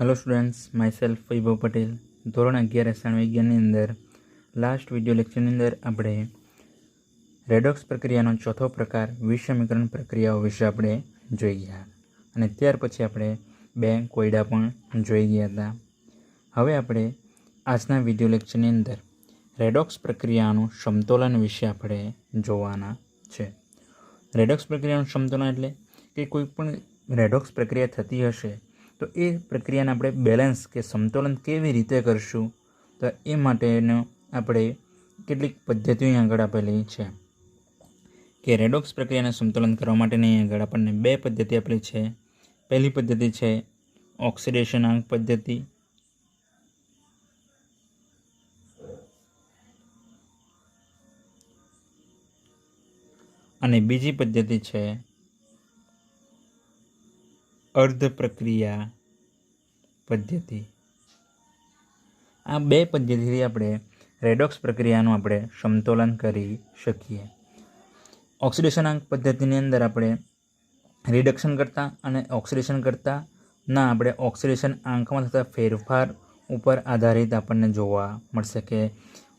Hello students, my self वैभव पटेल। ધોરણ 11 રસાયણ વિજ્ઞાનની અંદર લાસ્ટ વિડીયો લેક્ચરની અંદર આપણે રેડોક્સ પ્રક્રિયાનો ચોથો પ્રકાર વિષમીકરણ પ્રક્રિયાઓ વિશે આપણે જોઈ ગયા અને ત્યાર પછી આપણે બે કોયડા પણ જોઈ ગયા હતા. હવે આપણે આજના વિડીયો લેક્ચરની અંદર રેડોક્સ પ્રક્રિયાનું સમતોલન વિશે આપણે જોવાના છે. રેડોક્સ પ્રક્રિયાનું સમતોલન એટલે કે કોઈ પણ રેડોક્સ પ્રક્રિયા થતી હશે તો એ પ્રક્રિયાને આપણે બેલેન્સ કે સમતોલન કેવી રીતે કરશું, તો એ માટેનો આપણે કેટલીક પદ્ધતિઓ આગળ આપેલી છે કે રેડોક્સ પ્રક્રિયાને સમતોલન કરવા માટેની આગળ આપણને બે પદ્ધતિ આપેલી છે. પહેલી પદ્ધતિ છે ઓક્સિડેશન આંક પદ્ધતિ અને બીજી પદ્ધતિ છે અર્ધ પ્રક્રિયા પદ્ધતિ. આ બે પદ્ધતિથી આપણે રેડોક્સ પ્રક્રિયાનું આપણે સમતોલન કરી શકીએ. ઓક્સિડેશનાંક પદ્ધતિની અંદર આપણે રિડક્શન કરતાં અને ઓક્સિડેશન કરતાં ના આપણે ઓક્સિડેશન આંકમાં થતા ફેરફાર ઉપર આધારિત આપણને જોવા મળશે કે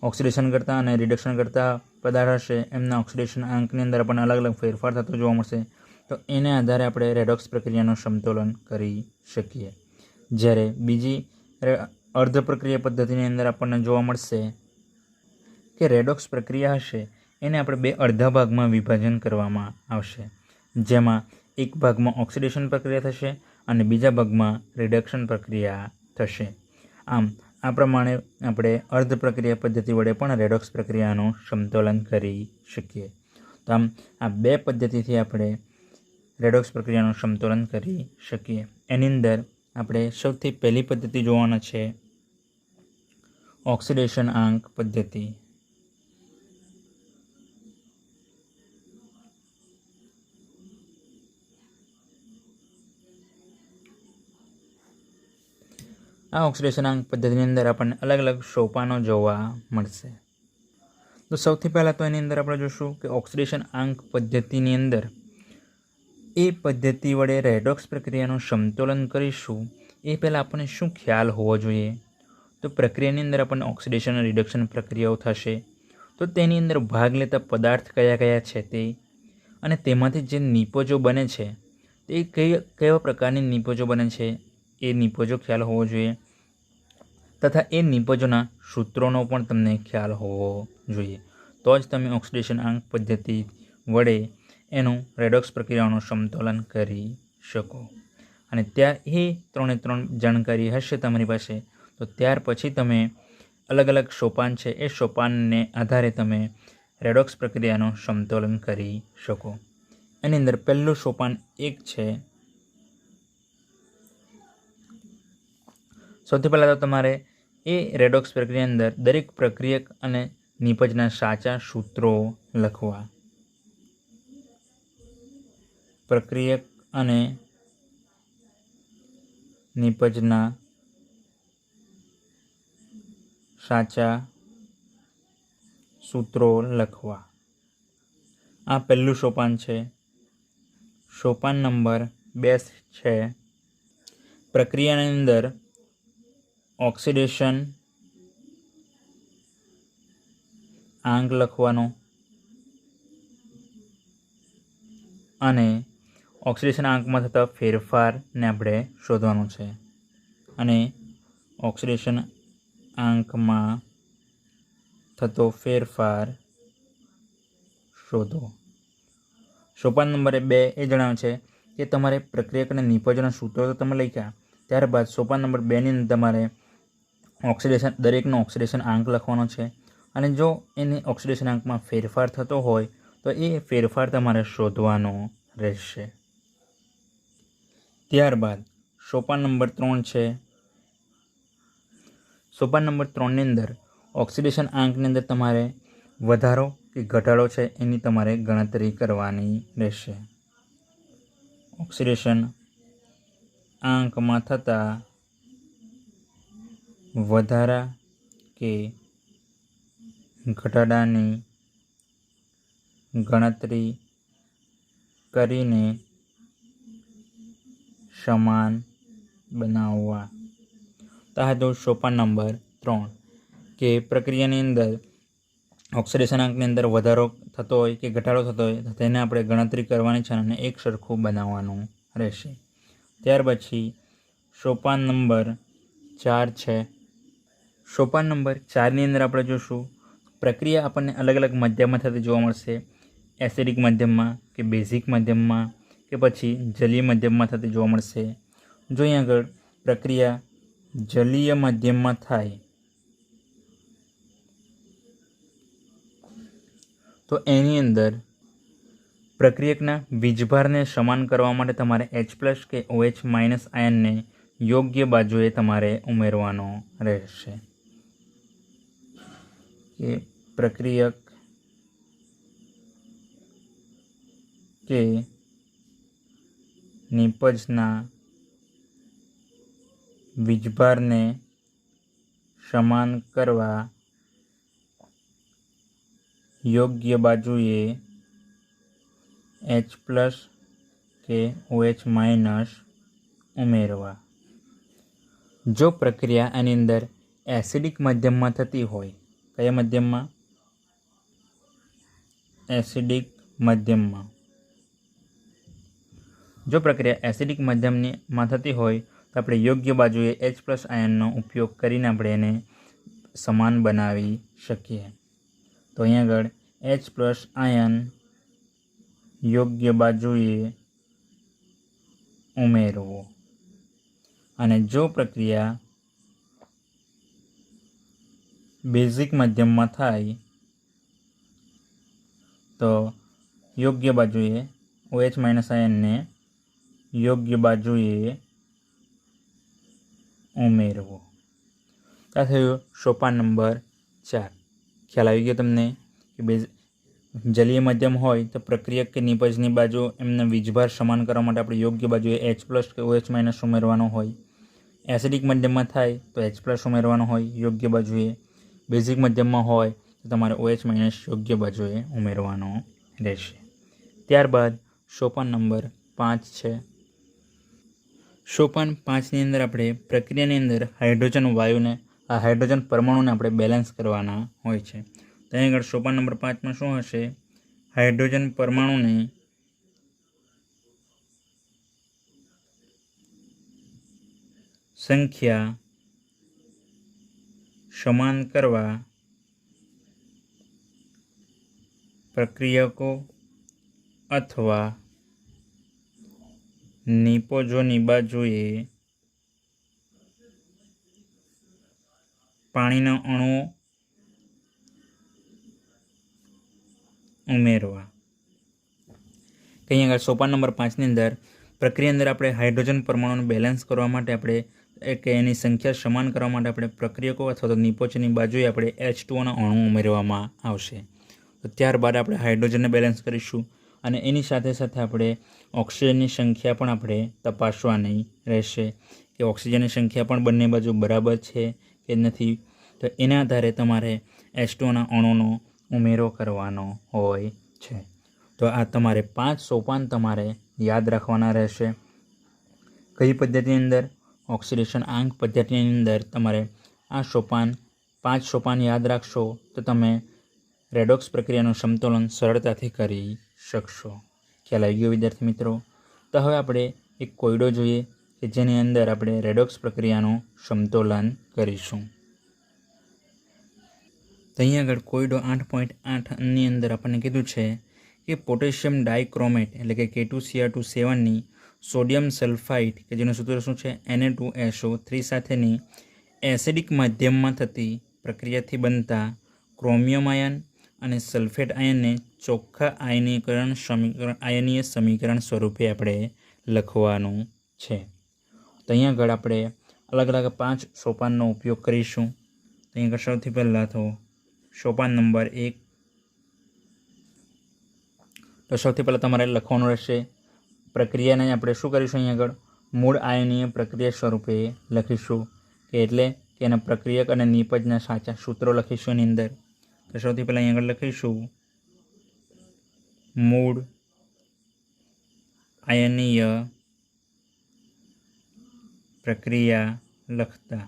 ઓક્સિડેશન કરતાં અને રિડક્શન કરતાં પદાર્થ હશે એમના ઓક્સિડેશન આંકની અંદર આપણને અલગ અલગ ફેરફાર થતો જોવા મળશે. તો એને આધારે આપણે રેડોક્સ પ્રક્રિયાનું સમતોલન કરી શકીએ. જ્યારે બીજી અર્ધ પ્રક્રિયા પદ્ધતિની અંદર આપણને જોવા મળશે કે રેડોક્સ પ્રક્રિયા હશે એને આપણે બે અડધા ભાગમાં વિભાજન કરવામાં આવશે, જેમાં એક ભાગમાં ઓક્સિડેશન પ્રક્રિયા થશે અને બીજા ભાગમાં રિડક્શન પ્રક્રિયા થશે. આમ આ પ્રમાણે આપણે અર્ધ પ્રક્રિયા પદ્ધતિ વડે પણ રેડોક્સ પ્રક્રિયાનું સમતોલન કરી શકીએ. તો આમ આ બે પદ્ધતિથી આપણે રેડોક્સ પ્રક્રિયાનું સમતોલન કરી શકીએ. એની અંદર આપણે સૌથી પહેલી પદ્ધતિ જોવાના છે ઓક્સિડેશન આંક પદ્ધતિ. આ ઓક્સિડેશન આંક પદ્ધતિની અંદર આપણને અલગ અલગ સોપાનો જોવા મળશે. તો સૌથી પહેલાં તો એની અંદર આપણે જોઈશું કે ઓક્સિડેશન આંક પદ્ધતિની અંદર એ પદ્ધતિ વડે રેડોક્સ પ્રક્રિયાનું સમતોલન કરીશું એ પહેલાં આપણને શું ખ્યાલ હોવો જોઈએ. તો પ્રક્રિયાની અંદર આપણને ઓક્સિડેશન અને રિડક્શન પ્રક્રિયાઓ થશે તો તેની અંદર ભાગ લેતા પદાર્થ કયા કયા છે તે અને તેમાંથી જે નિપજો બને છે તે કેવા પ્રકારની નિપજો બને છે એ નિપજો ખ્યાલ હોવો જોઈએ તથા એ નિપજોના સૂત્રોનો પણ તમને ખ્યાલ હોવો જોઈએ. તો જ તમે ઓક્સિડેશન આંક પદ્ધતિ વડે એનું રેડોક્સ પ્રક્રિયાનું સમતોલન કરી શકો. અને ત્યાર એ ત્રણે ત્રણ જાણકારી હશે તમારી પાસે તો ત્યાર પછી તમે અલગ અલગ સોપાન છે એ સોપાનને આધારે તમે રેડોક્સ પ્રક્રિયાનું સમતોલન કરી શકો. એની અંદર પહેલું સોપાન એક છે. સૌથી પહેલાં તો તમારે એ રેડોક્સ પ્રક્રિયાની અંદર દરેક પ્રક્રિયક અને નિપજના સાચા સૂત્રો લખવા. પ્રક્રિયક અને નિપજના સાચા સૂત્રો લખવા. આ પહેલું સોપાન છે. સોપાન નંબર 2 છે પ્રક્રિયાની અંદર ઓક્સિડેશન આંક લખવાનો અને ઓક્સિડેશન આંકમાં થતા ફેરફારને આપણે શોધવાનું છે અને ઓક્સિડેશન આંકમાં થતો ફેરફાર શોધો. સોપાન નંબર 2 એ જણાવે છે કે તમારે પ્રક્રિયક અને નિપજોના સૂત્રો તો તમે લખ્યા, ત્યારબાદ સોપાન નંબર 2 ની અંદર તમારે દરેકનો ઓક્સિડેશન આંક લખવાનો છે અને જો એની ઓક્સિડેશન આંકમાં ફેરફાર થતો હોય તો એ ફેરફાર તમારે શોધવાનો રહેશે. ત્યારબાદ સોપાન નંબર 3 છે. સોપાન નંબર 3 ની અંદર ઓક્સિડેશન આંકની અંદર તમારે વધારો કે ઘટાડો છે એની તમારે ગણતરી કરવાની રહેશે. ઓક્સિડેશન આંકમાં થતા વધારા કે ઘટાડાની ગણતરી કરીને સમાન બનાવવા. તો આ તો સોપાન નંબર 3 કે પ્રક્રિયાની અંદર ઓક્સિડેશનાંકની અંદર વધારો થતો હોય કે ઘટાડો થતો હોય તો તેને આપણે ગણતરી કરવાની છે અને એક સરખું બનાવવાનું રહેશે. ત્યાર પછી સોપાન નંબર 4 છે. સોપાન નંબર 4ની અંદર આપણે જોઈશું પ્રક્રિયા આપણને અલગ અલગ માધ્યમમાં થતી જોવા મળશે. એસિડિક માધ્યમમાં કે બેઝિક માધ્યમમાં કે પછી જલીય માધ્યમમાં થતી જોવા મળશે. જો અહીં આગળ પ્રક્રિયા જલીય માધ્યમમાં થાય તો એની અંદર પ્રક્રિયકના વીજભારને સમાન કરવા માટે તમારે H+ કે OH- આયનને યોગ્ય બાજુએ તમારે ઉમેરવાનો રહેશે. કે પ્રક્રિયક કે નિપજના વીજભારને સમાન કરવા યોગ્ય બાજુએ H+ કે OH- ઉમેરવા. જો પ્રક્રિયા આની અંદર એસિડિક માધ્યમમાં થતી હોય, કયા માધ્યમમાં? એસિડિક માધ્યમમાં. જો પ્રક્રિયા એસિડિક માધ્યમમાં થતી હોય તો આપણે યોગ્ય બાજુએ H+ આયનનો ઉપયોગ કરીને આપણે એને સમાન બનાવી શકીએ. તો અહીં આગળ H+ આયન યોગ્ય બાજુએ ઉમેરવો. અને જો પ્રક્રિયા બેઝિક માધ્યમમાં થાય તો યોગ્ય બાજુએ OH- આયનને યોગ્ય બાજુએ ઉમેરવો. આ થયું સોપાન નંબર 4. ખ્યાલ આવી ગયો તમને કે જલીય માધ્યમ હોય તો પ્રક્રિયક કે નિપજની બાજુ એમને વીજભાર સમાન કરવા માટે આપણે યોગ્ય બાજુએ H+ કે OH- ઉમેરવાનો હોય. એસિડિક માધ્યમમાં થાય તો H+ ઉમેરવાનો હોય યોગ્ય બાજુએ. બેઝિક માધ્યમમાં હોય તો તમારે OH- યોગ્ય બાજુએ ઉમેરવાનો રહેશે. ત્યારબાદ સોપાન નંબર 5 છે. સોપાન 5ની અંદર આપણે પ્રક્રિયાની અંદર હાઇડ્રોજન વાયુને હાઇડ્રોજન પરમાણુને આપણે બેલેન્સ કરવાના હોય છે. તો અહીં આગળ સોપાન નંબર 5માં શું હશે? હાઇડ્રોજન પરમાણુને સંખ્યા સમાન કરવા પ્રક્રિયકો અથવા નિપજોની બાજુએ પાણીના અણુઓ ઉમેરવા. કંઈ આગળ સોપાન નંબર 5ની અંદર પ્રક્રિયા અંદર આપણે હાઇડ્રોજન પરમાણુનું બેલેન્સ કરવા માટે આપણે એની સંખ્યા સમાન કરવા માટે આપણે પ્રક્રિયકો અથવા તો નિપજોની બાજુએ આપણે H2Oના અણુ ઉમેરવામાં આવશે. તો ત્યારબાદ આપણે હાઇડ્રોજનને બેલેન્સ કરીશું અને એની સાથે સાથે આપણે ઓક્સિજનની સંખ્યા પણ આપણે તપાસવાની રહેશે કે ઓક્સિજનની સંખ્યા પણ બંને બાજુ બરાબર છે કે નથી. તો એના આધારે તમારે H2Oના અણુનો ઉમેરો કરવાનો હોય છે. તો આ તમારે 5 સોપાન તમારે યાદ રાખવાના રહેશે. કઈ પદ્ધતિની અંદર? ઓક્સિડેશન આંક પદ્ધતિની અંદર તમારે આ 5 સોપાન યાદ રાખશો તો તમે રેડોક્સ પ્રક્રિયાનું સમતોલન સરળતાથી કરી શકશો. ખ્યાલ આવી ગયો વિદ્યાર્થી મિત્રો? તો હવે આપણે એક કોયડો જોઈએ કે જેની અંદર આપણે રેડોક્સ પ્રક્રિયાનું સમતોલન કરીશું. તો અહીં આગળ કોયડો 8.8ની અંદર આપણને કીધું છે કે પોટેશિયમ ડાયક્રોમેટ એટલે કે K2Cr2 સોડિયમ સલ્ફાઇડ કે જેનું સૂત્ર શું છે Na2SO3 સાથેની એસિડિક માધ્યમમાં થતી પ્રક્રિયાથી બનતા ક્રોમિયમ આયન અને સલ્ફેટ આયનને ચોખ્ખા આયનીય સમીકરણ સ્વરૂપે આપણે લખવાનું છે. તો અહીંયા આગળ આપણે અલગ અલગ 5 સોપાનનો ઉપયોગ કરીશું. તો અહીં આગળ સૌથી પહેલાં તો સોપાન નંબર 1. તો સૌથી પહેલાં તમારે લખવાનું રહેશે પ્રક્રિયાને આપણે શું કરીશું? અહીં આગળ મૂળ આયનીય પ્રક્રિયા સ્વરૂપે લખીશું કે એટલે કે એના પ્રક્રિયક અને નિપજના સાચા સૂત્રો લખીશું એની અંદર. તો સૌથી પહેલાં અહીં આગળ લખીશું મૂળ આયનીય પ્રક્રિયા લખતા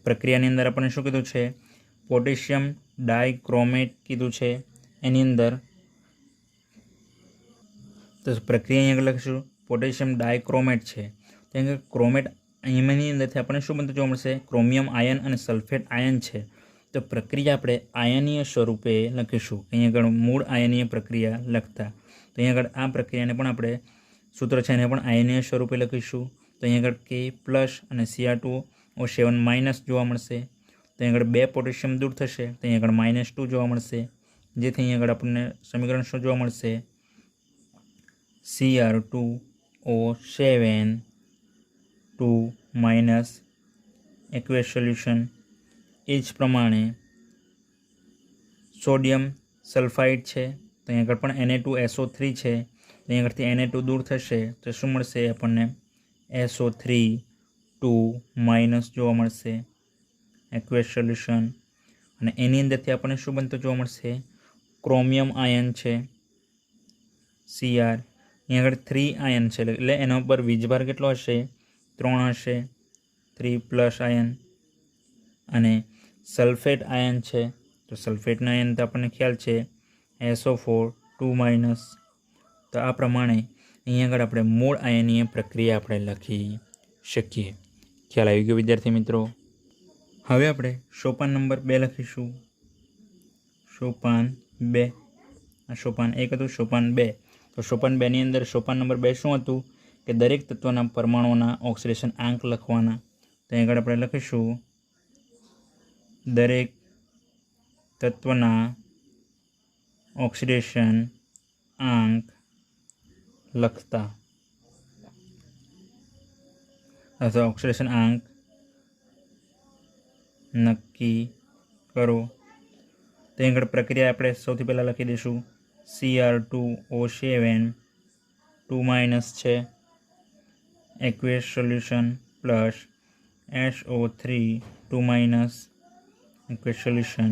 પ્રક્રિયાની અંદર આપણને શું કીધું છે? પોટેશિયમ ડાયક્રોમેટ કીધું છે. એની અંદર તો પ્રક્રિયા અહીંયા લખીશું પોટેશિયમ ડાયક્રોમેટ છે. ત્યાં આગળ ક્રોમેટ એની અંદરથી આપણને શું બનતું જોવા મળશે? ક્રોમિયમ આયન અને સલ્ફેટ આયન છે. તો પ્રક્રિયા આપણે આયનીય સ્વરૂપે લખીશું. અહીં આગળ મૂળ આયનીય પ્રક્રિયા લખતા. તો અહીં આગળ આ પ્રક્રિયાને પણ આપણે સૂત્ર છે એને પણ આયનીય સ્વરૂપે લખીશું. તો અહીં આગળ K પ્લસ અને Cr2O7 માઇનસ જોવા મળશે. તો અહીં આગળ 2 પોટેશિયમ દૂર થશે. તો અહીં આગળ -2 જોવા મળશે. જેથી અહીં આગળ આપણને સમીકરણ શું જોવા મળશે? Cr2O7 2 minus aqueous solution. એ જ પ્રમાણે સોડિયમ સલ્ફાઇડ છે. તો અહીં આગળ પણ Na2SO3 છે. તો અહીં આગળથી Na2 દૂર થશે તો શું મળશે આપણને? SO3 2 માઇનસ જોવા મળશે એક્વેસ સોલ્યુશન. અને એની અંદરથી આપણને શું બનતું જોવા મળશે? ક્રોમિયમ આયન છે Cr. અહીં આગળ 3 આયન છે એટલે એના ઉપર વીજભાર કેટલો હશે? 3 હશે. 3 પ્લસ આયન. અને સલ્ફેટ આયન છે તો સલ્ફેટના આયન તો આપણને ખ્યાલ છે SO4 2 માઇનસ. તો આ પ્રમાણે અહીં આગળ આપણે મૂળ આયનીય પ્રક્રિયા આપણે લખી શકીએ. ખ્યાલ આવી ગયો વિદ્યાર્થી મિત્રો? હવે આપણે સોપાન નંબર 2 લખીશું. સોપાન 2. આ સોપાન 1 હતું, સોપાન 2. તો સોપાન 2 ની અંદર સોપાન નંબર 2 શું હતું? કે દરેક તત્વના પરમાણુઓના ઓક્સિડેશન આંક લખવાના. તો અહીં આગળ આપણે લખીશું દરેક તત્વના ઓક્સિડેશન આંક લખતા અથવા ઓક્સિડેશન આંક નક્કી કરો. તો અહીં આગળ પ્રક્રિયા આપણે સૌથી પહેલાં લખી દઈશું Cr2O7 2 માઇનસ છે aqueous solution plus SO3 2 minus aqueous solution.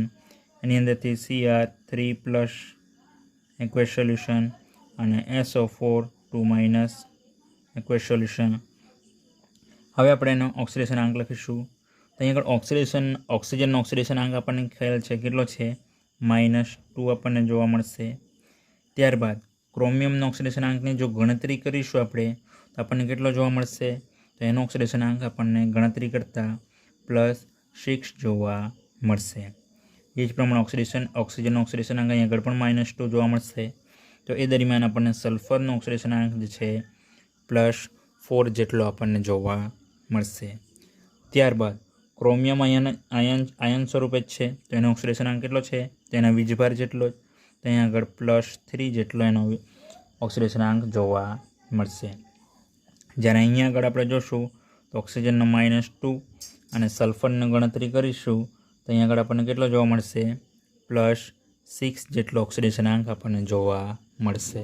એની અંદરથી Cr3 પ્લસ એક્વેસ સોલ્યુશન અને SO4 2 માઇનસ એક્વેસ સોલ્યુશન. હવે આપણે એનો ઓક્સિડેશન આંક લખીશું. તો અહીં આગળ ઓક્સિજનનો ઓક્સિડેશન આંક આપણને ખ્યાલ છે કેટલો છે? -2 આપણને જોવા મળશે. ત્યારબાદ ક્રોમિયમનો ઓક્સિડેશન આંકની જો ગણતરી કરીશું આપણે તો આપણને કેટલો જોવા મળશે? તો એનો ઓક્સિડેશન આંક આપણને ગણતરી કરતાં +6 જોવા મળશે. એ જ પ્રમાણે ઓક્સિજનનો ઓક્સિડેશન આંક અહીં આગળ પણ -2 જોવા મળશે. તો એ દરમિયાન આપણને સલ્ફરનો ઓક્સિડેશન આંક જે છે +4 જેટલો આપણને જોવા મળશે. ત્યારબાદ ક્રોમિયમ આયન સ્વરૂપે જ છે તો એનો ઓક્સિડેશન આંક કેટલો છે? તો એના વીજભાર જેટલો જ. તો અહીં આગળ +3 જેટલો એનો ઓક્સિડેશન આંક જોવા મળશે. જ્યારે અહીંયા આગળ આપણે જોશું તો ઓક્સિજનનો -2 અને સલ્ફરની ગણતરી કરીશું તો અહીં આગળ આપણને કેટલો જોવા મળશે? +6 જેટલો ઓક્સિડેશન આંક આપણને જોવા મળશે.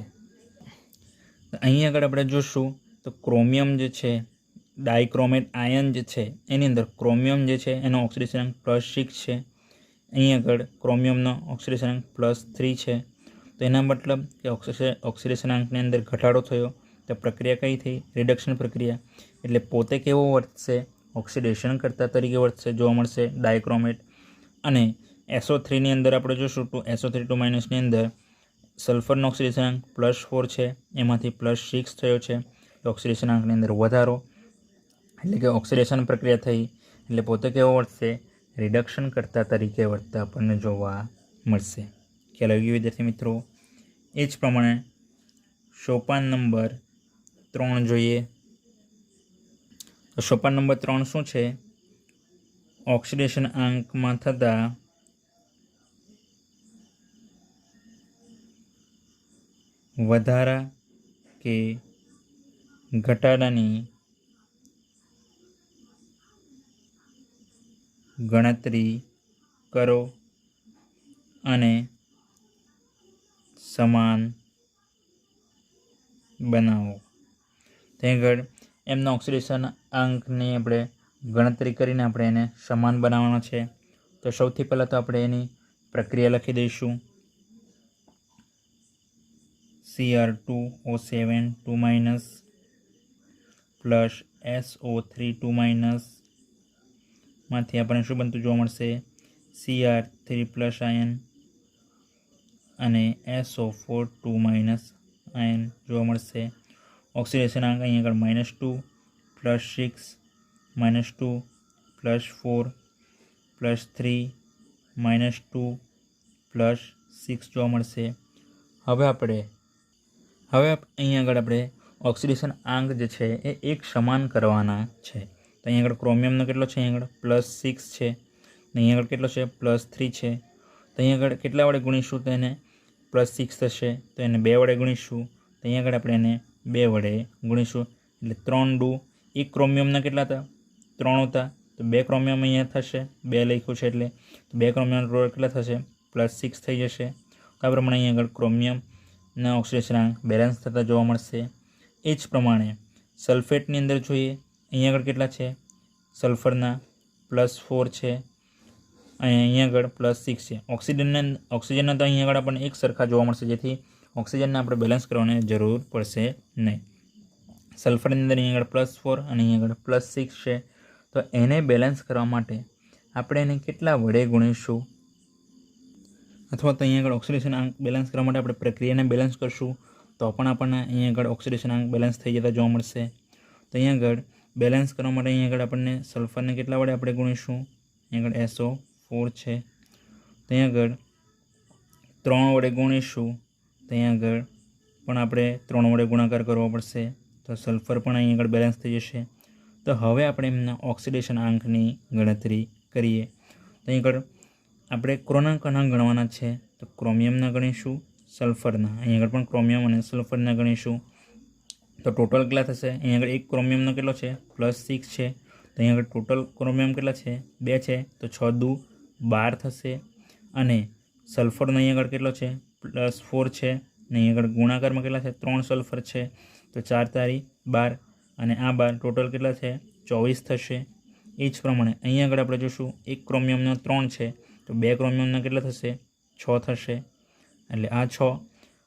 અહીં આગળ આપણે જોશું તો ક્રોમિયમ જે છે ડાયક્રોમેટ આયન જે છે એની અંદર ક્રોમિયમ જે છે એનો ઓક્સિડેશન આંક +6 છે. અહીં આગળ ક્રોમિયમનો ઓક્સિડેશન આંક +3 છે. તો એના મતલબ કે ઓક્સિડેશન આંકની અંદર ઘટાડો થયો. તો પ્રક્રિયા કઈ થઈ? રિડક્શન પ્રક્રિયા. એટલે પોતે કેવો વર્તશે? ઓક્સિડેશન કરતા તરીકે વર્તશે જોવા મળશે ડાયક્રોમેટ. અને SO3ની અંદર આપણે જોશું તો SO3 2 માઇનસની અંદર સલ્ફરનો ઓક્સિડેશન આંક +4 છે, એમાંથી +6 થયો છે. ઓક્સિડેશન આંકની અંદર વધારો એટલે કે ઓક્સિડેશન પ્રક્રિયા થઈ એટલે પોતે કેવો વર્તશે? રિડક્શન કરતા તરીકે વર્તતા આપણને જોવા મળશે. ખ્યાલ આવી ગયો વિદ્યાર્થી મિત્રો? એ જ પ્રમાણે સોપાન નંબર 3 જોઈએ. તો સોપાન નંબર 3 શું છે? ઓક્સિડેશન આંકમાં થતા વધારા કે ઘટાડાની ગણતરી કરો અને સમાન બનાવો. ત્યાં આગળ એમના ઓક્સિડેશન આંકની આપણે ગણતરી કરીને આપણે એને સમાન બનાવવાનો છે. તો સૌથી પહેલાં તો આપણે એની પ્રક્રિયા લખી દઈશું. Cr2O7 2 minus plus SO3 2 minus मांथी आपणे शुं बनतुं जोवा मळशे Cr3+ आयन अने SO4 2- आयन जोवा मळशे। ऑक्सिडेशन आंक अहीं आगळ -2 +6 -2 +4 +3 -2 +6 જોવા મળશે। હવે અહીં આગળ આપણે ઓક્સિડેશન આંક જે છે એ એક સમાન કરવાના છે। તો અહીં આગળ ક્રોમિયમનો કેટલો છે, અહીં આગળ +6 છે, ને અહીં આગળ કેટલો છે +3 છે। તો અહીં આગળ કેટલા વડે ગુણીશું તો એને +6 થશે, તો એને 2 વડે ગુણીશું, તો અહીં આગળ આપણે એને 2 વડે ગુણીશું એટલે 3 × 1 ક્રોમિયમના કેટલા હતા 3 હતા, તો 2 ક્રોમિયમ અહીંયા થશે, 2 લખ્યું છે એટલે 2 ક્રોમિયમ ટોટલ કેટલા થશે +6 થઈ જશે। તો આ પ્રમાણે અહીં આગળ ક્રોમિયમના ઓક્સિડેશન આંક બેલેન્સ થતા જોવા મળશે। એ જ પ્રમાણે સલ્ફેટની અંદર જોઈએ, અહીં આગળ કેટલા છે સલ્ફરના +4 છે અને અહીં આગળ +6 છે। ઓક્સિજનના તો અહીં આગળ આપણને એક સરખા જોવા મળશે, જેથી ઓક્સિજનને આપણે બેલેન્સ કરવાની જરૂર પડશે નહીં। સલ્ફરની અંદર અહીં આગળ +4 અને અહીં આગળ +6 છે, તો એને બેલેન્સ કરવા માટે આપણે એને કેટલા વડે ગુણીશું, અથવા તો અહીં આગળ ઓક્સિડેશન આંક બેલેન્સ કરવા માટે આપણે પ્રક્રિયાને બેલેન્સ કરશું તો પણ આપણને અહીં આગળ ઓક્સિડેશન આંક બેલેન્સ થઈ જતા જોવા મળશે। તો અહીં આગળ બેલેન્સ કરવા માટે અહીં આગળ આપણને સલ્ફરને કેટલા વડે આપણે ગુણીશું, અહીં આગળ SO4 છે, તો અહીં આગળ 3 વડે ગુણીશું, તો અહીં આગળ પણ આપણે 3 વડે ગુણાકાર કરવો પડશે, તો સલ્ફર પણ અહીં આગળ બેલેન્સ થઈ જશે। તો હવે આપણે એમના ઓક્સિડેશન આંકની ગણતરી કરીએ। તો અહીં આગળ આપણે ક્રોનાંકના ગણવાના છે, તો ક્રોમિયમના ગણીશું, સલ્ફરના અહીં આગળ પણ ક્રોમિયમ અને સલ્ફરના ગણીશું, તો ટોટલ કેટલા થશે, અહીં આગળ એક ક્રોમિયમનો કેટલો છે +6 છે, તો અહીં આગળ ટોટલ ક્રોમિયમ કેટલા છે 2 છે, તો 6 × 2 = 12 થશે, અને સલ્ફરનો અહીં આગળ કેટલો છે +4 છે, ને અહીં આગળ ગુણાકારમાં કેટલા છે 3 સલ્ફર છે, તો 4 × 12 અને આ 12 ટોટલ કેટલા છે 24 થશે। એ જ પ્રમાણે અહીં આગળ આપણે જોઈશું એક ક્રોમિયમનો 3 છે, તો 2 ક્રોમિયમના કેટલા થશે 6 થશે, એટલે આ 6,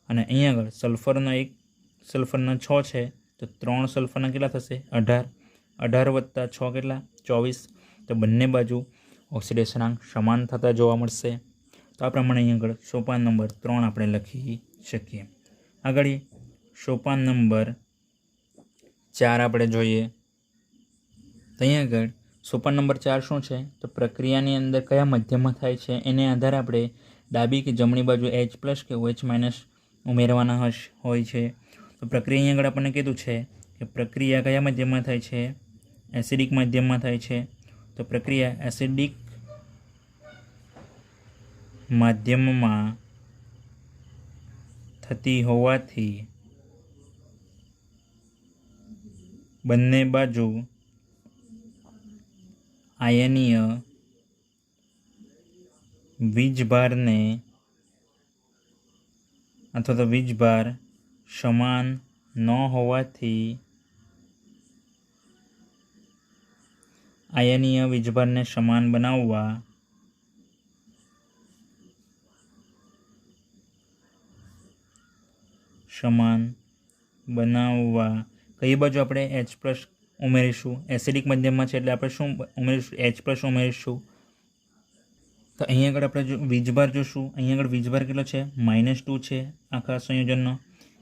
અને અહીં આગળ સલ્ફરના 6 છે, તો 3 સલ્ફરના કેટલા થશે 18 + 6 કેટલા 24, તો બંને બાજુ ઓક્સિડેશન આંક સમાન થતા જોવા મળશે। તો આ પ્રમાણે અહીં આગળ સોપાન નંબર 3 આપણે લખી શકીએ। આગળ સોપાન નંબર 4 આપણે જોઈએ, તો અહીં આગળ સોપાન નંબર 4 શું છે, તો પ્રક્રિયાની અંદર કયા મધ્યમાં થાય છે એને આધારે આપણે ડાબી કે જમણી બાજુ H+ કે OH- ઉમેરવાના હોય છે। તો પ્રક્રિયા અહીં આગળ આપણને કીધું છે કે પ્રક્રિયા કયા માધ્યમમાં થાય છે, એસિડિક માધ્યમમાં થાય છે। તો પ્રક્રિયા એસિડિક માધ્યમમાં થતી હોવાથી બંને બાજુ આયનીય વીજભારને અથવા તો વીજભાર સમાન ન હોવાથી આયનીય વીજભારને સમાન બનાવવા કઈ બાજુ આપણે H+ ઉમેરીશું, એસિડિક માધ્યમમાં છે એટલે આપણે શું ઉમેરીશું H+ ઉમેરીશું। તો અહીં આગળ આપણે જો વીજભાર જોશું, અહીં આગળ વીજભાર કેટલો છે -2 છે આખા સંયોજનનો,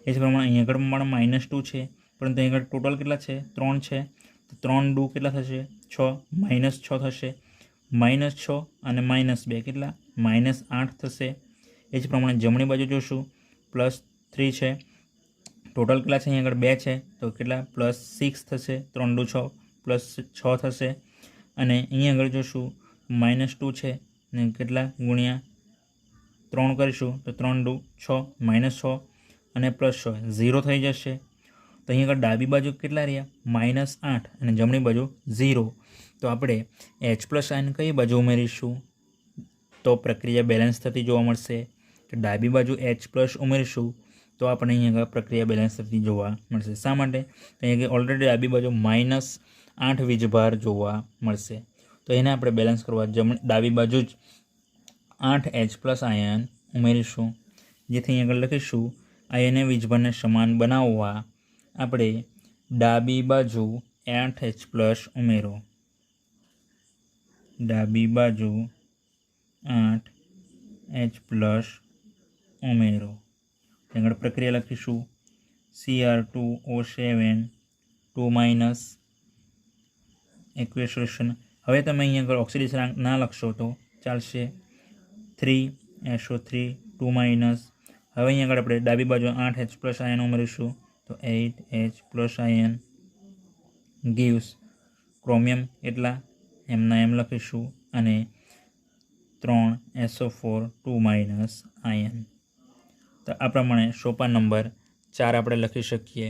એ જ પ્રમાણે અહીં આગળ પણ -2 છે, પરંતુ અહીં આગળ ટોટલ કેટલા છે 3 છે, તો 3 × 2 કેટલા થશે 6, -6 થશે, -6 અને -2 કેટલા -8 થશે। એ જ પ્રમાણે જમણી બાજુ જોશું +3 છે, ટોટલ કેટલા છે અહીં આગળ 2 છે, તો કેટલા +6 થશે, 3 × 2 = 6 થશે, અને અહીં આગળ જોશું -2 છે ને કેટલા ગુણ્યા 3 કરીશું, તો 3 × 2 = 6, -6 અને +6 0 થઈ જશે। તો અહીં આગળ ડાબી બાજુ કેટલા રહ્યા -8 અને જમણી બાજુ 0, તો આપણે H+ આયન કઈ બાજુ ઉમેરીશું તો પ્રક્રિયા બેલેન્સ થતી જોવા મળશે, તો ડાબી બાજુ H+ ઉમેરીશું તો આપણે અહીં આગળ પ્રક્રિયા બેલેન્સ થતી જોવા મળશે। શા માટે, તો અહીંયા ઓલરેડી ડાબી બાજુ -8 વીજભાર જોવા મળશે, તો એને આપણે બેલેન્સ કરવા ડાબી બાજુ જ 8 H+ આયન ઉમેરીશું, જેથી અહીં આગળ લખીશું આયનીય વીજભારને સમાન બનાવવા આપણે ડાબી બાજુ 8 H+ ઉમેરો। ડાબી બાજુ 8H+ ઉમેરો. આગળ પ્રક્રિયા લખીશું Cr2O7 2- એક્વિયસ સોલ્યુશન. હવે તમે અહીં આગળ ઓક્સિડેશન ના લખશો તો ચાલશે. 3SO3 2-. હવે અહીં આગળ આપણે ડાબી બાજુ 8H+ આયન ઉમેરીશું તો 8H+ આયન gives ક્રોમિયમ એટલા એમના એમ લખીશું અને 3SO4 2- આયન. તો આ પ્રમાણે સોપાન નંબર 4 આપણે લખી શકીએ.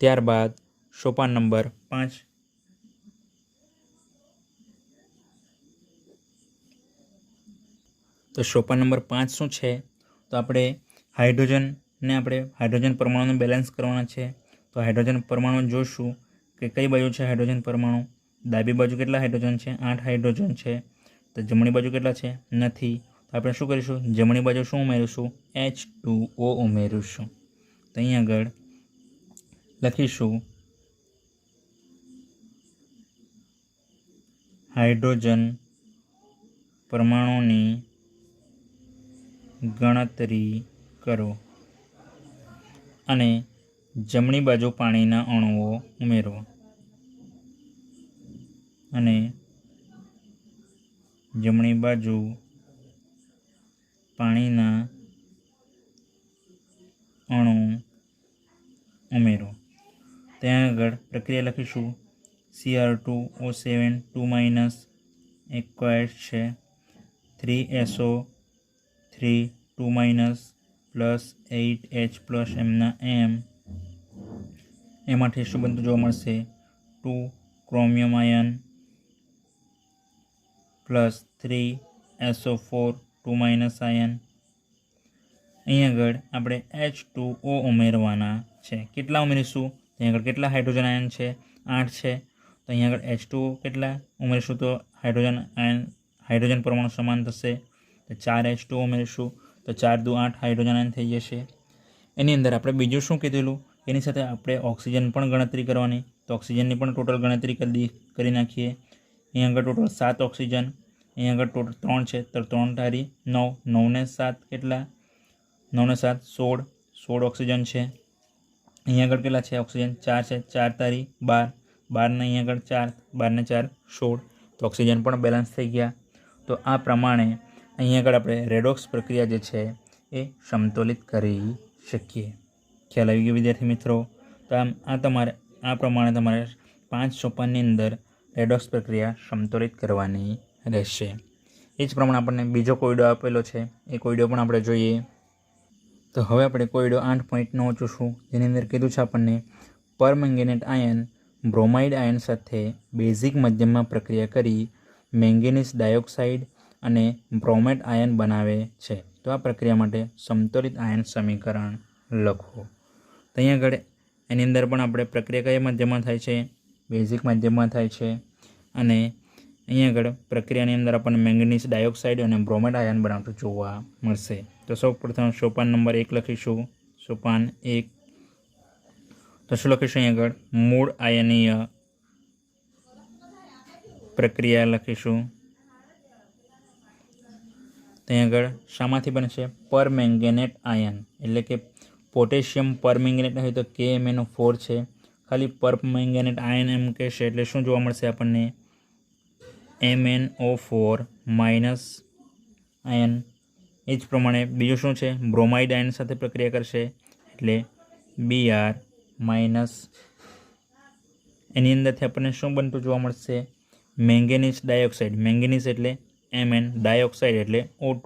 ત્યારબાદ સોપાન નંબર 5. તો સોપાન નંબર 5 શું છે? તો આપણે હાઇડ્રોજન પરમાણુનું બેલેન્સ કરવાના છે. તો હાઇડ્રોજન પરમાણુ જોઈશું કે કઈ બાજુ છે હાઇડ્રોજન પરમાણુ. ડાબી બાજુ કેટલા હાઇડ્રોજન છે? 8 હાઇડ્રોજન છે. તો જમણી બાજુ કેટલા છે? નથી. તો આપણે શું કરીશું? જમણી બાજુ શું ઉમેરીશું? H2O ઉમેરીશું. તો અહીં આગળ લખીશું હાઇડ્રોજન પરમાણુની ગણતરી કરો અને જમણી બાજુ પાણીના અણુઓ ઉમેરો. અને જમણી બાજુ પાણીના અણુ ઉમેરો. ત્યાં આગળ પ્રક્રિયા લખીશું Cr2O7 2- એક્વાયર્ડ છે. 3SO3 2- પ્લસ 8H+ એમના એમ. એમાંથી શું બનતું જોવા મળશે? 2 chromium ion plus 3SO4 2- ion. અહીં આગળ આપણે H2O ઉમેરવાના છે. કેટલા ઉમેરીશું? અહીં આગળ કેટલા હાઇડ્રોજન આયન છે? 8 છે. તો અહીં આગળ H2O કેટલા ઉમેરીશું તો હાઇડ્રોજન પરમાણુ સમાન થશે. તો 4H2O ઉમેરીશું તો 4 દુ 8 હાઇડ્રોજન આયન થઈ જશે. એની અંદર આપણે બીજું શું કીધેલું? એની સાથે આપણે ઓક્સિજન પણ ગણતરી કરવાની. તો ઓક્સિજનની પણ ટોટલ ગણતરી કરી નાખીએ. અહીં આગળ ટોટલ 7 ઓક્સિજન. અહીં આગળ ટોટલ 3 છે તો 3 તારી 9. 9 ને 7 કેટલા? 9 ને 7 16. 16 ઓક્સિજન છે. અહીં આગળ કેટલા છે ઓક્સિજન? 4 છે. 4 તારી 12. 12 ને અહીં આગળ 4. 12 ને 4 16. તો ઓક્સિજન પણ બેલેન્સ થઈ ગયા. તો આ પ્રમાણે અહીં આગળ આપણે રેડોક્સ પ્રક્રિયા જે છે એ સમતોલિત કરી શકીએ. ખ્યાલ આવી ગયો વિદ્યાર્થી મિત્રો? તો આ પ્રમાણે તમારે 5 સોપાનની અંદર રેડોક્સ પ્રક્રિયા સમતોલિત કરવાની રહેશે. એ જ પ્રમાણે આપણને બીજો કોયડો આપેલો છે. એ કોયડો પણ આપણે જોઈએ. તો હવે આપણે કોયડો 8.9 જોશું. જેની અંદર કીધું છે આપણને પરમેંગેનેટ આયન બ્રોમાઇડ આયન સાથે બેઝિક માધ્યમમાં પ્રક્રિયા કરી મેંગેનીઝ ડાયોક્સાઇડ અને બ્રોમેટ આયન બનાવે છે. તો આ પ્રક્રિયા માટે સમતોલિત આયન સમીકરણ લખો. તો અહીં આગળ એની અંદર પણ આપણે પ્રક્રિયા કયા માધ્યમમાં થાય છે? બેઝિક માધ્યમમાં થાય છે. અને અહીં આગળ પ્રક્રિયાની અંદર આપણને મેંગેનીઝ ડાયોક્સાઇડ અને બ્રોમેટ આયન બનાવતું જોવા મળશે. તો સૌપ્રથમ સોપાન નંબર 1 લખીશું. સોપાન 1. તો શું લખીશું? અહીં આગળ મૂળ આયનીય પ્રક્રિયા લખીશું. ત્યાં આગળ શામાંથી બને છે? પરમેંગેનેટ આયન, એટલે કે પોટેશિયમ પરમેંગેનેટ હોય તો KMnO4 છે. ખાલી પરમેંગેનેટ આયન એમ કહેશે એટલે શું જોવા મળશે આપણને? MnO4- ion. એ જ પ્રમાણે બીજું શું છે? બ્રોમાઇડ આયન સાથે પ્રક્રિયા કરશે એટલે Br-. એની અંદરથી આપણને શું બનતું જોવા મળશે? Manganese dioxide. મેંગેનીઝ એટલે Mn, ડાયોક્સાઇડ એટલે O2.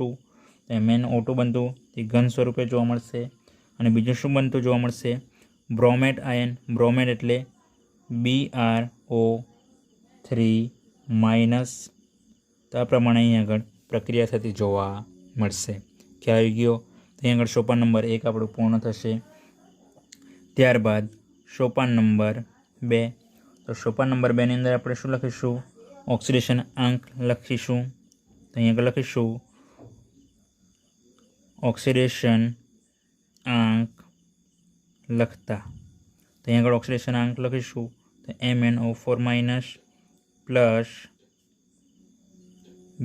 MnO2 બનતું તે ઘન સ્વરૂપે જોવા મળશે. અને બીજું શું બનતું જોવા મળશે? બ્રોમેટ આયન. બ્રોમેટ એટલે BrO3-. તો આ પ્રમાણે અહીં આગળ પ્રક્રિયા થતી જોવા મળશે. ખ્યાલ આવી ગયો? અહીં આગળ સોપાન નંબર 1 આપણું પૂર્ણ થશે. ત્યારબાદ સોપાન નંબર 2. તો સોપાન નંબર 2 ની અંદર આપણે શું લખીશું? ઓક્સિડેશન આંક લખીશું. તો અહીં આગળ લખીશું ઓક્સિડેશન આંક લખતા. તો અહીં આગળ ઓક્સિડેશન આંક લખીશું તો MnO4- plus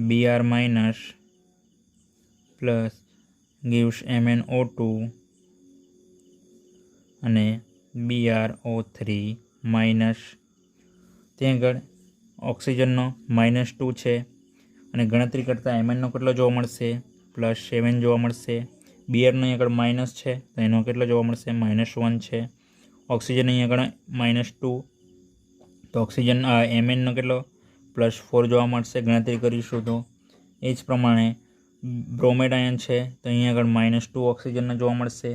Br minus plus gives MnO2 અને BrO3 માઇનસ. ત્યાં આગળ ઓક્સિજનનો -2 છે અને ગણતરી કરતાં Mnનો કેટલો જોવા મળશે? +7 જોવા મળશે. બીઆરનો અહીં આગળ માઇનસ છે તો એનો કેટલો જોવા મળશે? -1 છે. ઓક્સિજન અહીં આગળ -2 તો ઓક્સિજન Mnનો કેટલો? +4 જોવા મળશે ગણતરી કરીશું તો. એ જ પ્રમાણે બ્રોમેડ આયન છે તો અહીં આગળ -2 ઓક્સિજનનો જોવા મળશે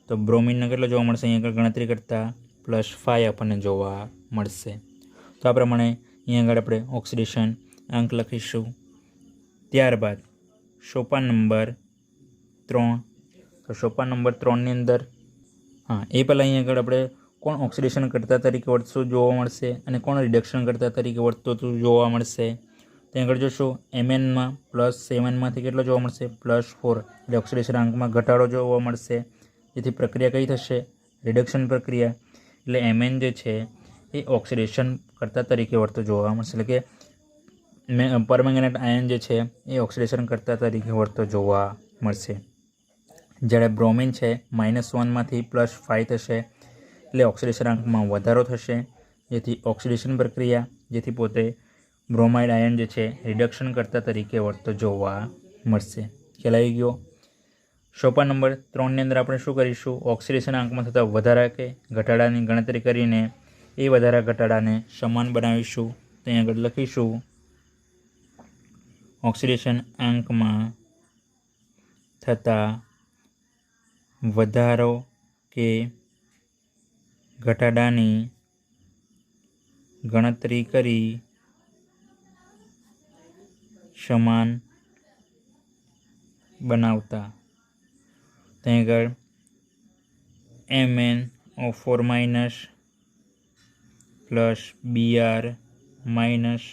તો બ્રોમિનનો કેટલો જોવા મળશે? અહીં આગળ ગણતરી કરતાં +5 આપણને જોવા મળશે. તો આ પ્રમાણે અહીં આગળ આપણે ઓક્સિડેશન આંક લખીશું. ત્યારબાદ સોપાન નંબર 3. તો સોપાન નંબર 3ની અંદર એ પહેલાં અહીં આગળ આપણે કોણ ઓક્સિડેશન કરતા તરીકે વર્તતું જોવા મળશે અને કોણ રિડક્શન કરતા તરીકે વર્તતું જોવા મળશે? ત્યાં આગળ જોશું Mnમાં +7માંથી કેટલો જોવા મળશે? +4 એટલે ઓક્સિડેશન આંકમાં ઘટાડો જોવા મળશે. જેથી પ્રક્રિયા કઈ થશે? રિડક્શન પ્રક્રિયા. એટલે Mn જે છે એ ઓક્સિડેશન કરતા તરીકે વર્તતું જોવા મળશે. એટલે કે પરમેંગનેટ આયન જે છે એ ઓક્સિડેશન કરતા તરીકે વર્તતો જોવા મળશે. જ્યારે બ્રોમિન છે -1માંથી +5 થશે એટલે ઓક્સિડેશન આંકમાં વધારો થશે. જેથી ઓક્સિડેશન પ્રક્રિયા જેથી પોતે બ્રોમાઇડ આયન જે છે રિડક્શન કરતા તરીકે વર્તતો જોવા મળશે. ખ્યાલ આવી ગયો? સોપાન નંબર 3ની અંદર આપણે શું કરીશું? ઓક્સિડેશન આંકમાં થતા વધારા કે ઘટાડાની ગણતરી કરીને એ વધારા ઘટાડાને સમાન બનાવીશું. તો અહીં આગળ લખીશું ઓક્સિડેશન આંકમાં થતા વધારો કે ઘટાડાની ગણતરી કરી સમાન બનાવતા. ત્યાં આગળ MnO4 minus plus Br minus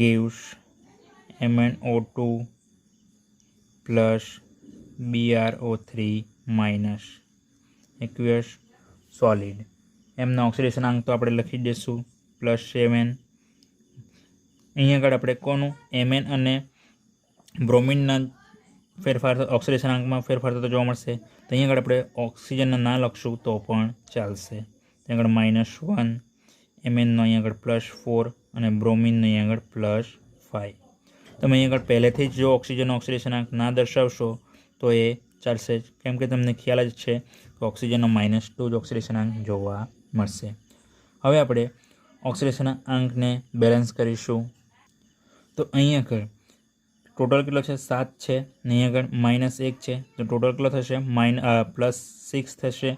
gives MnO2 plus BrO3 minus aqueous solid. એમના ઓક્સિડેશન આંક તો આપણે લખી દઈશું +7. અહીં આગળ આપણે કોનું Mn અને બ્રોમિનના ફેરફાર ઓક્સિડેશન આંકમાં ફેરફાર થતો જોવા મળશે. તો અહીં આગળ આપણે ઓક્સિજનના ના લખશું તો પણ ચાલશે. ત્યાં આગળ -1 Mnનો અહીં આગળ +4 અને બ્રોમિનનો અહીં આગળ +5. તમે અહીં આગળ પહેલેથી જ જો ઓક્સિજનનો ઓક્સિડેશન આંક ના દર્શાવશો તો એ ચાલશે જ, કેમ કે તમને ખ્યાલ જ છે કે ઓક્સિજનનો -2 જ ઓક્સિડેશન આંક જોવા મળશે. હવે આપણે ઓક્સિડેશન આંકને બેલેન્સ કરીશું. તો અહીં આગળ ટોટલ કેટલો છે? 7 છે ને અહીં આગળ -1 છે તો ટોટલ કેટલો થશે? +6 થશે.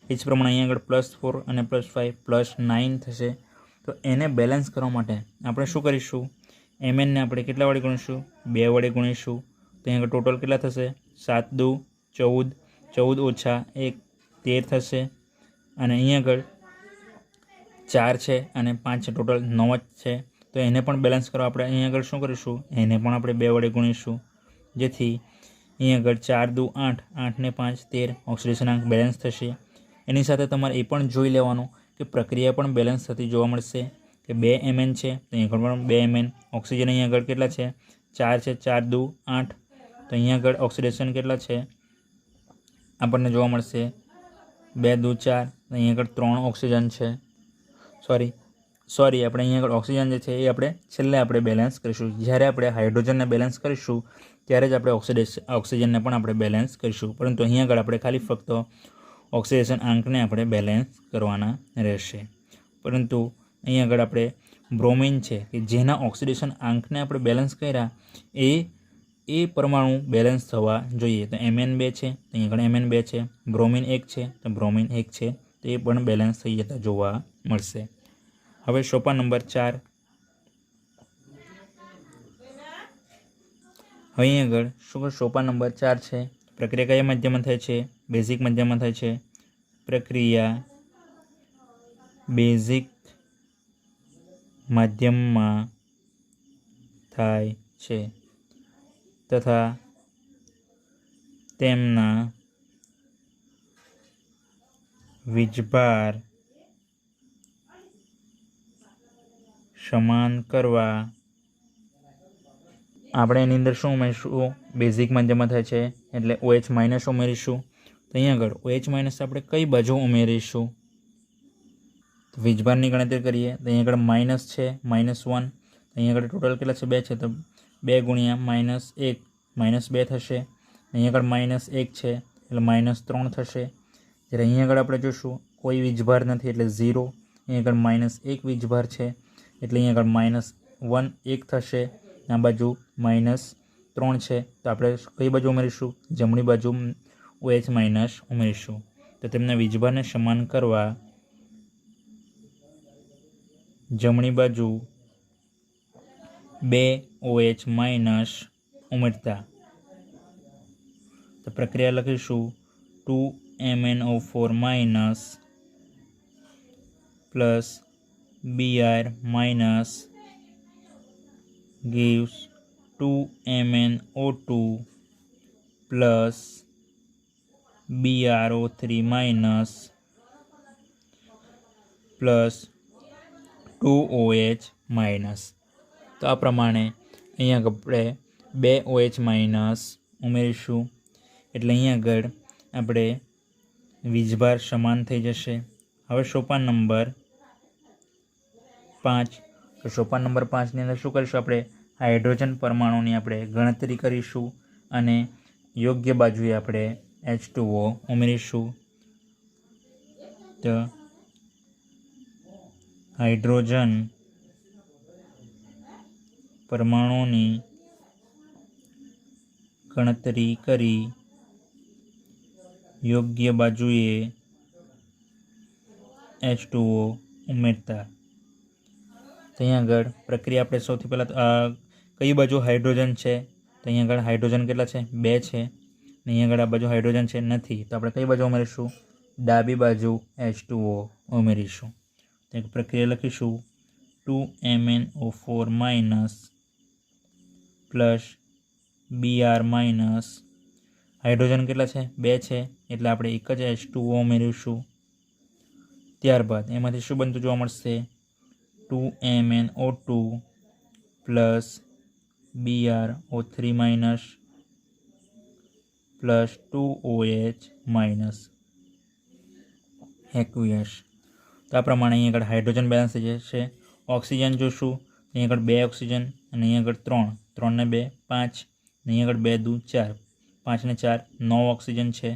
એ જ પ્રમાણે અહીં આગળ +4 અને +5 +9 થશે. તો એને બેલેન્સ કરવા માટે આપણે શું કરીશું? Mnને આપણે કેટલા વડે ગુણીશું? 2 વડે ગુણીશું. તો અહીં આગળ ટોટલ કેટલા થશે? 7 દુ 14, 14 ઓછા 1 13 થશે. અને અહીં આગળ 4 છે અને 5 છે, ટોટલ 9 જ છે. તો એને પણ બેલેન્સ કરવા આપણે અહીં આગળ શું કરીશું? એને પણ આપણે 2 વડે ગુણીશું. જેથી અહીં આગળ 4 દુ 8, 8 ને 5 13 ઓક્સિડેશન આંક બેલેન્સ થશે. એની સાથે તમારે એ પણ જોઈ લેવાનું કે પ્રક્રિયા પણ બેલેન્સ થતી જોવા મળશે. કે 2 Mn છે તો અહીં આગળ પણ 2 Mn. ઓક્સિજન અહીં આગળ કેટલા છે? 4 છે, 4 દુ 8. તો અહીં આગળ ઓક્સિડેશન કેટલા છે આપણને જોવા મળશે? 2 દુ 4. અહીં આગળ 3 ઓક્સિજન છે. સોરી આપણે અહીં આગળ ઓક્સિજન જે છે એ આપણે છેલ્લે આપણે બેલેન્સ કરીશું. જ્યારે આપણે હાઇડ્રોજનને બેલેન્સ કરીશું ત્યારે જ આપણે ઓક્સિજનને પણ આપણે બેલેન્સ કરીશું. પરંતુ અહીં આગળ આપણે ખાલી ફક્ત ઓક્સિડેશન આંકને આપણે બેલેન્સ કરવાના રહેશે. પરંતુ અહીં આગળ આપણે બ્રોમિન છે કે જેના ઓક્સિડેશન આંકને આપણે બેલેન્સ કર્યા એ પરમાણુ બેલેન્સ થવા જોઈએ. તો Mn 2 છે તો અહીં આગળ Mn 2 છે. બ્રોમિન 1 છે તો બ્રોમિન 1 છે. તો એ પણ બેલેન્સ થઈ જતા જોવા મળશે. હવે સોપાન નંબર 4. હવે અહીં આગળ શું સોપાન નંબર 4 છે? પ્રક્રિયા કયા માધ્યમમાં થાય છે? બેઝિક માધ્યમમાં થાય છે. પ્રક્રિયા બેઝિક માધ્યમમાં થાય છે તથા તેમના વીજભાર સમાન કરવા આપણે એની અંદર શું ઉમેરીશું? બેઝિકમાં જમા થાય છે એટલે OH માઇનસ ઉમેરીશું. તો અહીંયા આગળ OH માઇનસ આપણે કઈ બાજુ ઉમેરીશું? તો વીજભારની ગણતરી કરીએ તો અહીંયા આગળ માઇનસ છે -1. અહીંયા આગળ ટોટલ કેટલા છે? 2 છે, તો 2 ગુણ્યા -1 -2 થશે. અહીંયા આગળ -1 છે એટલે -3 થશે. જ્યારે અહીંયા આગળ આપણે જોઈશું કોઈ વીજભાર નથી એટલે 0. અહીંયા આગળ -1 વીજભાર છે એટલે અહીંયા આગળ -1 1 થશે. આ બાજુ -3 છે તો આપણે કઈ બાજુ ઉમેરીશું? જમણી બાજુ OH માઇનસ ઉમેરીશું. તો તેમના વીજભારને સમાન કરવા જમણી બાજુ 2 OH માઇનસ ઉમેરતા તો પ્રક્રિયા લખીશું 2MnO4 minus plus Br minus gives 2MnO2 plus BrO3 minus plus 2OH minus. તો આ પ્રમાણે અહીંયા આપણે 2 OH માઇનસ ઉમેરીશું એટલે અહીંયા આગળ આપણે વીજભાર સમાન થઈ જશે. હવે સોપાન નંબર 5. તો સોપાન નંબર 5ની અંદર શું કરીશું? આપણે હાઇડ્રોજન પરમાણુની આપણે ગણતરી કરીશું અને યોગ્ય બાજુએ આપણે H2O ઉમેરીશું. તો હાઇડ્રોજન પરમાણુની ગણતરી કરી યોગ્ય બાજુએ H2O ઉમેરતા. તો અહીંયા આગળ પ્રક્રિયા આપણે સૌથી પહેલાં કઈ બાજુ હાઇડ્રોજન છે? તો અહીંયા આગળ હાઇડ્રોજન કેટલા છે? 2 છે. ને અહીંયા આગળ આ બાજુ હાઇડ્રોજન છે નથી, તો આપણે કઈ બાજુ ઉમેરીશું? ડાબી બાજુ H2O ઉમેરીશું. તો એક પ્રક્રિયા લખીશું 2MnO4 minus plus Br minus hydrogen કેટલા છે? 2 છે એટલે આપણે એક જ H2O ઉમેરીશું. ત્યારબાદ એમાંથી શું બનતું જોવા મળશે? 2MnO2 plus BrO3 minus plus 2OH minus aqueous. તો આ પ્રમાણે અહીં આગળ હાઇડ્રોજન બેલેન્સ થઈ જશે. ઓક્સિજન જોશું અહીં આગળ 2 ઓક્સિજન અને અહીં આગળ 3, 3 ને 2 5, અહીં આગળ 2 દુ 4, 5 ને 4 9 ઓક્સિજન છે.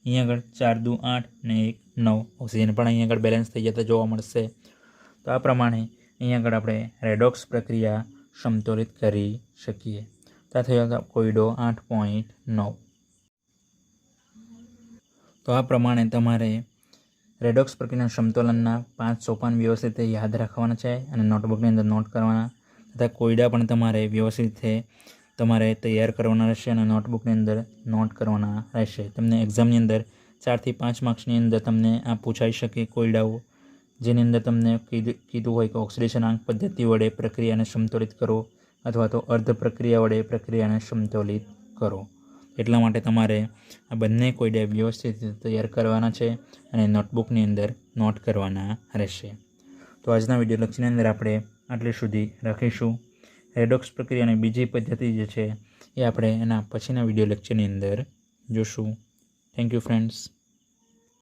અહીં આગળ 4 દુ 8 ને 1 9 ઓક્સિજન પણ અહીં આગળ બેલેન્સ થઈ જતા જોવા મળશે. તો આ પ્રમાણે અહીં આગળ આપણે રેડોક્સ પ્રક્રિયા સમતોલિત કરી શકીએ. તો આ થયો કોયડો 8.9. તો આ પ્રમાણે તમારે રેડોક્સ પ્રક્રિયાના સમતોલનના 5 સોપાન વ્યવસ્થિત રીતે યાદ રાખવાના છે અને નોટબુકની અંદર નોટ કરવાના તથા કોયડા પણ તમારે વ્યવસ્થિત રીતે તમારે તૈયાર કરવાના રહેશે અને નોટબુકની અંદર નોટ કરવાના રહેશે. તમને એક્ઝામની અંદર 4 થી 5 માર્ક્સની અંદર તમને આ પૂછાઈ શકે કોયડાઓ, જેની અંદર તમને કીધું હોય કે ઓક્સિડેશન આંક પદ્ધતિ વડે પ્રક્રિયાને સમતોલિત કરો અથવા તો અર્ધ પ્રક્રિયા વડે પ્રક્રિયાને સમતોલિત કરો. એટલા માટે તમારે આ બંને કોયડા વ્યવસ્થિત રીતે તૈયાર કરવાના છે અને નોટબુકની અંદર નોટ કરવાના રહેશે. તો આજના વિડીયો લેક્ચરની અંદર આપણે આટલે સુધી રાખીશું. રેડોક્સ પ્રક્રિયાની બીજી પદ્ધતિ જે છે એ આપણે એના પછીના વિડીયો લેક્ચરની અંદર જોશું. Thank you friends.